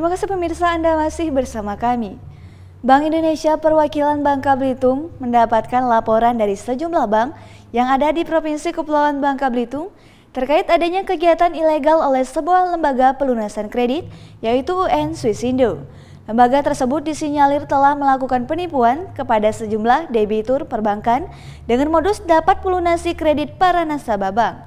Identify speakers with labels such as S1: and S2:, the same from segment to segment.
S1: Terima kasih pemirsa, Anda masih bersama kami. Bank Indonesia Perwakilan Bangka Belitung mendapatkan laporan dari sejumlah bank yang ada di Provinsi Kepulauan Bangka Belitung terkait adanya kegiatan ilegal oleh sebuah lembaga pelunasan kredit, yaitu UN Swisindo. Lembaga tersebut disinyalir telah melakukan penipuan kepada sejumlah debitur perbankan dengan modus dapat melunasi kredit para nasabah bank.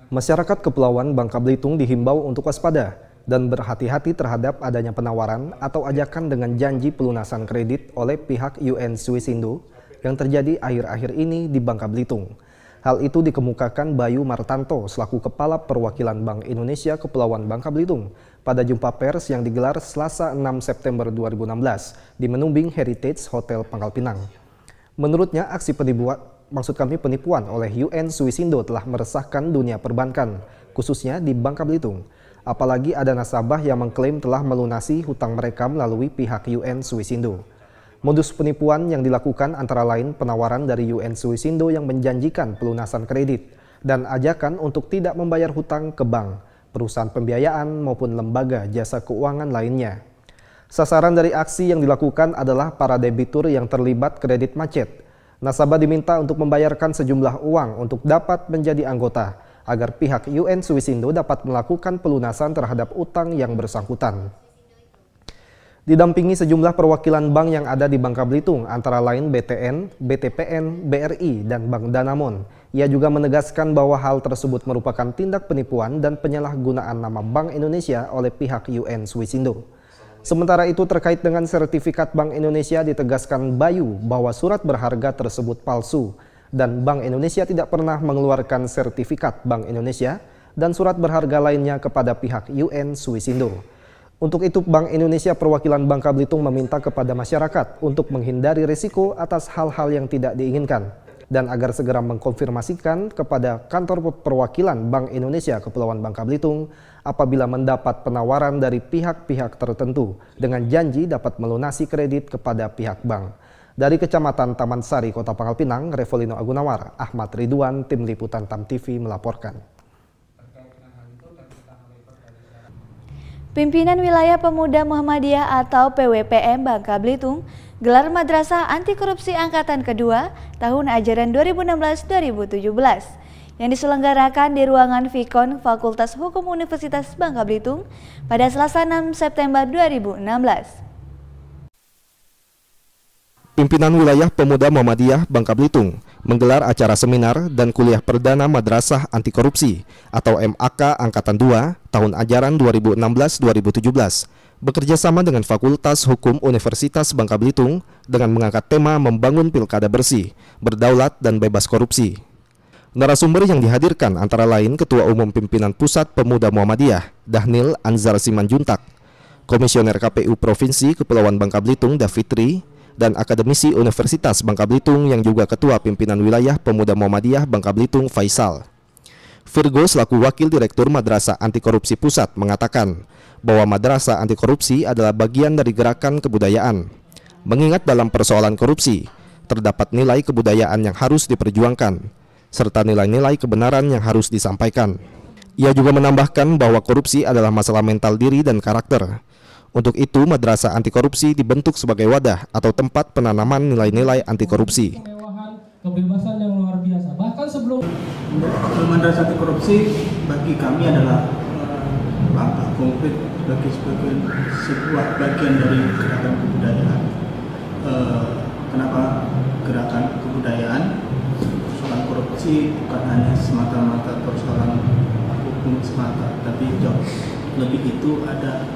S2: Masyarakat Kepulauan Bangka Belitung dihimbau untuk waspada dan berhati-hati terhadap adanya penawaran atau ajakan dengan janji pelunasan kredit oleh pihak UN Swisindo yang terjadi akhir-akhir ini di Bangka Belitung. Hal itu dikemukakan Bayu Martanto selaku Kepala Perwakilan Bank Indonesia Kepulauan Bangka Belitung pada jumpa pers yang digelar Selasa 6 September 2016 di Menumbing Heritage Hotel Pangkal Pinang. Menurutnya, aksi penipuan oleh UN Swisindo telah meresahkan dunia perbankan, khususnya di Bangka Belitung. Apalagi ada nasabah yang mengklaim telah melunasi hutang mereka melalui pihak UN Swisindo. Modus penipuan yang dilakukan antara lain penawaran dari UN Swisindo yang menjanjikan pelunasan kredit dan ajakan untuk tidak membayar hutang ke bank, perusahaan pembiayaan maupun lembaga jasa keuangan lainnya. Sasaran dari aksi yang dilakukan adalah para debitur yang terlibat kredit macet. Nasabah diminta untuk membayarkan sejumlah uang untuk dapat menjadi anggota, agar pihak UN Swisindo dapat melakukan pelunasan terhadap utang yang bersangkutan. Didampingi sejumlah perwakilan bank yang ada di Bangka Belitung, antara lain BTN, BTPN, BRI, dan Bank Danamon. Ia juga menegaskan bahwa hal tersebut merupakan tindak penipuan dan penyalahgunaan nama Bank Indonesia oleh pihak UN Swisindo. Sementara itu, terkait dengan sertifikat Bank Indonesia, ditegaskan Bayu bahwa surat berharga tersebut palsu dan Bank Indonesia tidak pernah mengeluarkan sertifikat Bank Indonesia dan surat berharga lainnya kepada pihak UN Swisindo. Untuk itu, Bank Indonesia Perwakilan Bangka Belitung meminta kepada masyarakat untuk menghindari risiko atas hal-hal yang tidak diinginkan dan agar segera mengkonfirmasikan kepada kantor perwakilan Bank Indonesia Kepulauan Bangka Belitung apabila mendapat penawaran dari pihak-pihak tertentu dengan janji dapat melunasi kredit kepada pihak bank. Dari Kecamatan Taman Sari, Kota Pangkal Pinang, Revolino Agunawar, Ahmad Ridwan, Tim Liputan TAM TV melaporkan.
S1: Pimpinan Wilayah Pemuda Muhammadiyah atau PWPM Bangka Belitung gelar Madrasah Anti Korupsi Angkatan Kedua tahun ajaran 2016-2017 yang diselenggarakan di ruangan Vikon Fakultas Hukum Universitas Bangka Belitung pada Selasa 6 September 2016.
S2: Pimpinan Wilayah Pemuda Muhammadiyah Bangka Belitung menggelar acara seminar dan kuliah perdana Madrasah Anti Korupsi atau MAK Angkatan 2 tahun ajaran 2016-2017 bekerja sama dengan Fakultas Hukum Universitas Bangka Belitung dengan mengangkat tema membangun pilkada bersih, berdaulat dan bebas korupsi. Narasumber yang dihadirkan antara lain Ketua Umum Pimpinan Pusat Pemuda Muhammadiyah Dahnil Anzar Simanjuntak, Komisioner KPU Provinsi Kepulauan Bangka Belitung Davitri, dan akademisi Universitas Bangka Belitung yang juga Ketua Pimpinan Wilayah Pemuda Muhammadiyah Bangka Belitung Faisal. Virgo selaku Wakil Direktur Madrasah Anti Korupsi Pusat mengatakan bahwa Madrasah Anti Korupsi adalah bagian dari gerakan kebudayaan. Mengingat dalam persoalan korupsi, terdapat nilai kebudayaan yang harus diperjuangkan, serta nilai-nilai kebenaran yang harus disampaikan. Ia juga menambahkan bahwa korupsi adalah masalah mental diri dan karakter. Untuk itu, Madrasah Anti Korupsi dibentuk sebagai wadah atau tempat penanaman nilai-nilai anti korupsi.
S3: Kebebasan yang luar biasa. Bahkan sebelum Madrasah Anti Korupsi bagi kami adalah langkah konkret sebagai sebuah bagian dari gerakan kebudayaan. Kenapa gerakan kebudayaan? Persoalan korupsi bukan hanya semata-mata persoalan hukum semata, tapi jauh lebih itu ada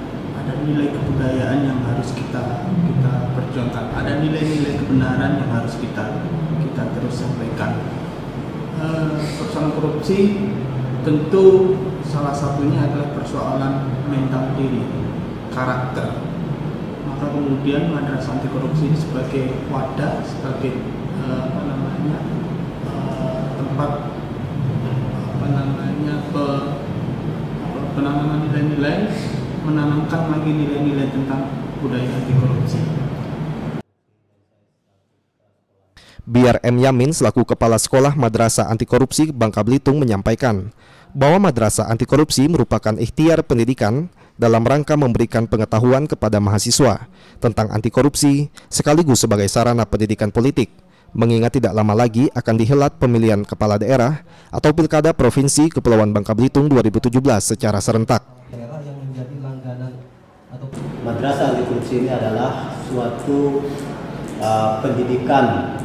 S3: nilai kebudayaan yang harus kita perjuangkan, ada nilai-nilai kebenaran yang harus kita terus sampaikan. Persoalan korupsi tentu salah satunya adalah persoalan mental diri, karakter. Maka kemudian Madrasah Anti Korupsi sebagai wadah, sebagai tempat penanaman nilai-nilai, menanamkan lagi nilai-nilai tentang budaya anti korupsi.
S2: Biar M. Yamin selaku Kepala Sekolah Madrasah Anti Korupsi Bangka Belitung menyampaikan bahwa madrasah anti korupsi merupakan ikhtiar pendidikan dalam rangka memberikan pengetahuan kepada mahasiswa tentang anti korupsi sekaligus sebagai sarana pendidikan politik, mengingat tidak lama lagi akan dihelat pemilihan kepala daerah atau Pilkada Provinsi Kepulauan Bangka Belitung 2017 secara serentak.
S4: Madrasah anti korupsi ini adalah suatu pendidikan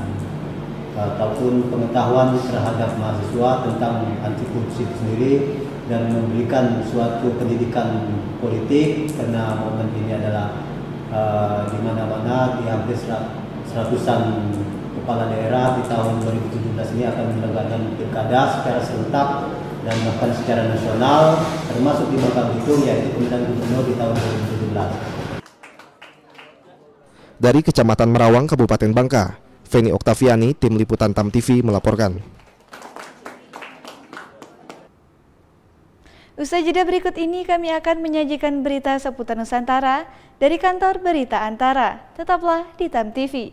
S4: ataupun pengetahuan terhadap mahasiswa tentang anti korupsi itu sendiri dan memberikan suatu pendidikan politik, karena momen ini adalah di mana-mana di hampir seratusan kepala daerah di tahun 2017 ini akan menyelenggarakan pilkada secara serentak dan bahkan secara nasional, termasuk di Bangka Belitung, yaitu pemilihan gubernur di tahun 2017.
S2: Dari Kecamatan Merawang, Kabupaten Bangka, Feni Oktaviani, Tim Liputan TAM TV melaporkan.
S1: Usai jeda berikut ini kami akan menyajikan berita seputar Nusantara dari kantor Berita Antara. Tetaplah di TAM TV.